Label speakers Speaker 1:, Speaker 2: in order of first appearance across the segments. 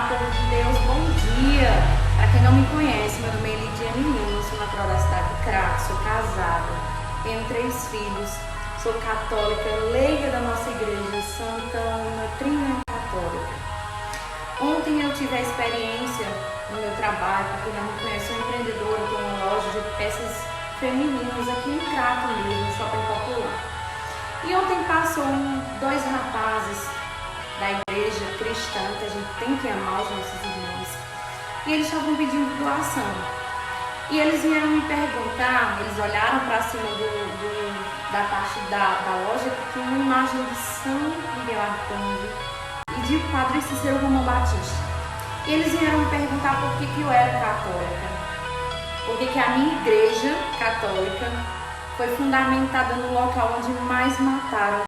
Speaker 1: Olá, povo de Deus, bom dia! Para quem não me conhece, meu nome é Lidiane Lima, sou natural da cidade de Crato, sou casada, tenho 3 filhos, sou católica, leiga da nossa igreja Santa Ana Trina Católica. Ontem eu tive a experiência no meu trabalho, para quem não me conhece, sou empreendedora, estou numa loja de peças femininas aqui em Crato mesmo, no Shopping Popular. E ontem passou 2 rapazes da igreja cristã, que a gente tem que amar os nossos irmãos, e eles estavam pedindo doação. E eles vieram me perguntar, eles olharam para cima da parte da loja, que tinha uma imagem de São Miguel Arcanjo e de Padre Cícero Romão Batista. E eles vieram me perguntar por que eu era católica. Por que a minha igreja católica foi fundamentada no local onde mais mataram.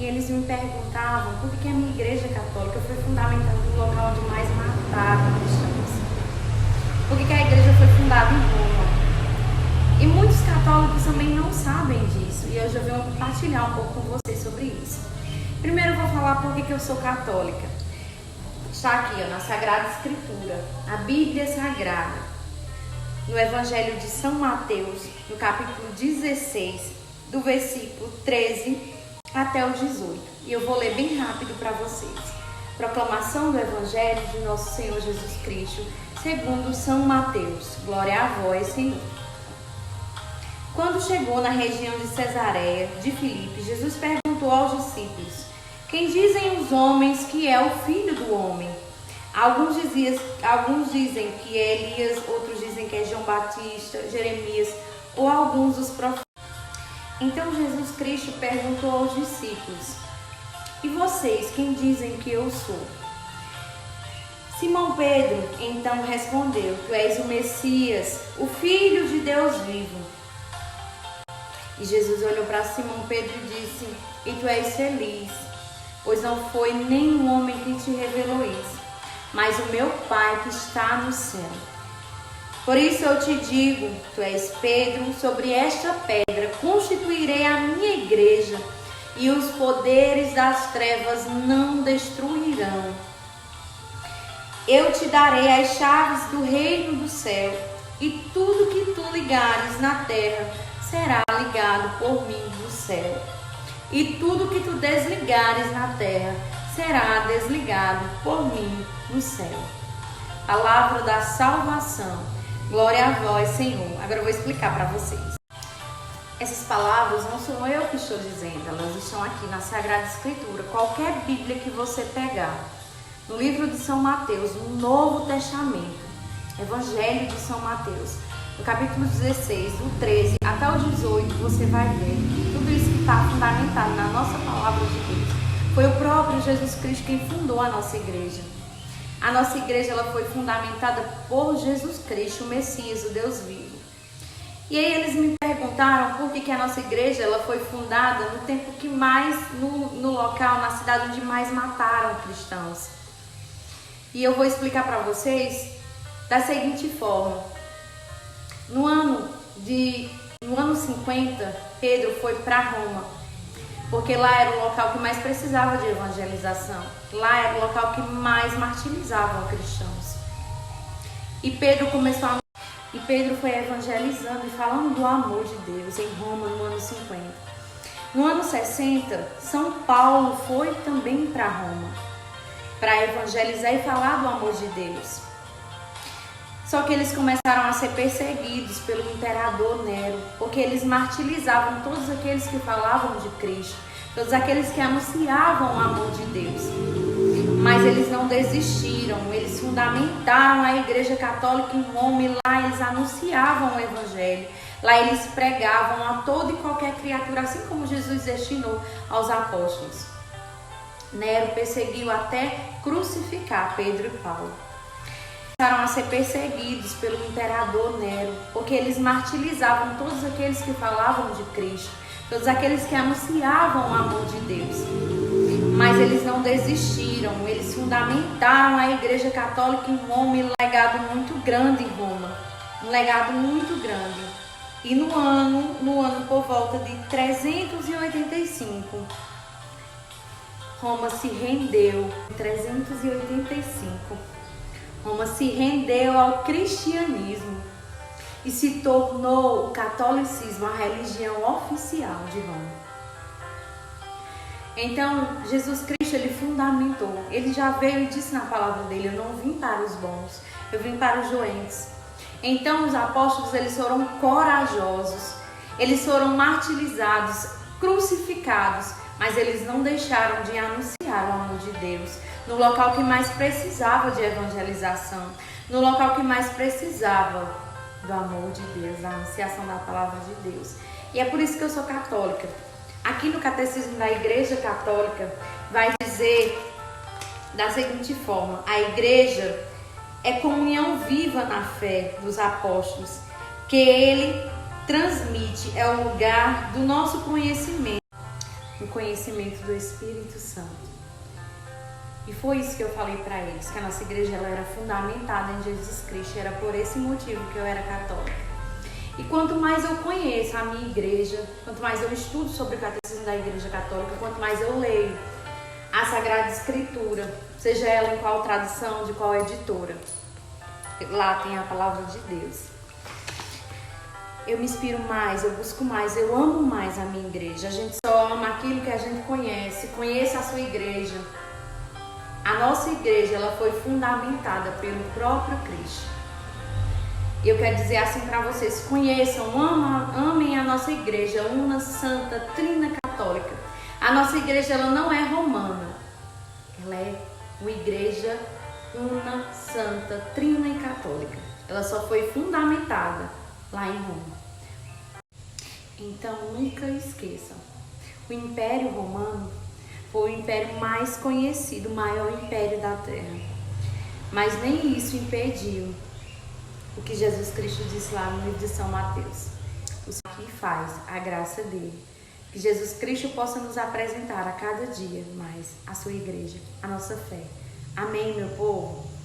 Speaker 1: E eles me perguntavam por que a minha igreja católica foi fundamentada no local onde mais mataram cristãos. Por que a igreja foi fundada em Roma. E muitos católicos também não sabem disso. E hoje eu venho compartilhar um pouco com vocês sobre isso. Primeiro eu vou falar por que eu sou católica. Está aqui na Sagrada Escritura, a Bíblia Sagrada, no Evangelho de São Mateus, no capítulo 16, do versículo 13 até o 18. E eu vou ler bem rápido para vocês. Proclamação do Evangelho de nosso Senhor Jesus Cristo, segundo São Mateus. Glória a vós, Senhor. Quando chegou na região de Cesareia de Filipe, Jesus perguntou aos discípulos: quem dizem os homens que é o Filho do Homem? Alguns dizem que é Elias, outros dizem que é João Batista, Jeremias ou alguns dos profetas. Então Jesus Cristo perguntou aos discípulos: e vocês, quem dizem que eu sou? Simão Pedro então respondeu: tu és o Messias, o Filho de Deus vivo. E Jesus olhou para Simão Pedro e disse: e tu és feliz, pois não foi nenhum homem que te revelou isso, mas o meu Pai que está no céu. Por isso eu te digo, tu és Pedro, sobre esta pedra constituirei a minha igreja, e os poderes das trevas não destruirão. Eu te darei as chaves do reino do céu, e tudo que tu ligares na terra será ligado por mim no céu. E tudo que tu desligares na terra será desligado por mim no céu. Palavra da salvação. Glória a vós, Senhor. Agora eu vou explicar para vocês. Essas palavras não sou eu que estou dizendo, elas estão aqui na Sagrada Escritura. Qualquer Bíblia que você pegar, no livro de São Mateus, no Novo Testamento, Evangelho de São Mateus, no capítulo 16, do 13 até o 18, você vai ver que tudo isso que está fundamentado na nossa palavra de Deus. Foi o próprio Jesus Cristo quem fundou a nossa igreja. A nossa igreja ela foi fundamentada por Jesus Cristo, o Messias, o Deus vivo. E aí eles me perguntaram por que a nossa igreja ela foi fundada no tempo que mais, no local, na cidade onde mais mataram cristãos. E eu vou explicar para vocês da seguinte forma. No ano 50, Pedro foi para Roma, porque lá era o local que mais precisava de evangelização. Lá era o local que mais martirizavam cristãos. E Pedro foi evangelizando e falando do amor de Deus em Roma no ano 50. No ano 60, São Paulo foi também para Roma, para evangelizar e falar do amor de Deus. Só que eles começaram a ser perseguidos pelo imperador Nero, porque eles martirizavam todos aqueles que falavam de Cristo, todos aqueles que anunciavam o amor de Deus. Mas eles não desistiram, eles fundamentaram a Igreja Católica em Roma e lá eles anunciavam o Evangelho. Lá eles pregavam a toda e qualquer criatura, assim como Jesus destinou aos apóstolos. Nero perseguiu até crucificar Pedro e Paulo. Começaram a ser perseguidos pelo imperador Nero, porque eles martirizavam todos aqueles que falavam de Cristo, todos aqueles que anunciavam o amor de Deus. Mas eles não desistiram, eles fundamentaram a Igreja Católica em Roma e um legado muito grande em Roma, um legado muito grande. E no ano por volta de 385, Roma se rendeu em 385. Roma se rendeu ao cristianismo e se tornou o catolicismo a religião oficial de Roma. Então, Jesus Cristo, ele fundamentou, ele já veio e disse na palavra dele: eu não vim para os bons, eu vim para os doentes. Então, os apóstolos, eles foram corajosos, eles foram martirizados, crucificados, mas eles não deixaram de anunciar o amor de Deus no local que mais precisava de evangelização, no local que mais precisava do amor de Deus, da anunciação da palavra de Deus. E é por isso que eu sou católica. Aqui no Catecismo da Igreja Católica vai dizer da seguinte forma: a Igreja é comunhão viva na fé dos apóstolos, que ele transmite, é o lugar do nosso conhecimento, o conhecimento do Espírito Santo. E foi isso que eu falei para eles, que a nossa igreja ela era fundamentada em Jesus Cristo. Era por esse motivo que eu era católica. E quanto mais eu conheço a minha igreja, quanto mais eu estudo sobre o catecismo da Igreja Católica, quanto mais eu leio a Sagrada Escritura, seja ela em qual tradução, de qual editora, lá tem a palavra de Deus, eu me inspiro mais, eu busco mais, eu amo mais a minha igreja. A gente só ama aquilo que a gente conhece. Conheça a sua igreja. A nossa igreja ela foi fundamentada pelo próprio Cristo. Eu quero dizer assim para vocês: conheçam, amem a nossa igreja, una, santa, trina, católica. A nossa igreja ela não é romana, ela é uma igreja una, santa, trina e católica. Ela só foi fundamentada lá em Roma. Então nunca esqueçam, o Império Romano foi o império mais conhecido, o maior império da terra. Mas nem isso impediu o que Jesus Cristo disse lá no livro de São Mateus: o que faz a graça dele. Que Jesus Cristo possa nos apresentar a cada dia mais a sua igreja, a nossa fé. Amém, meu povo?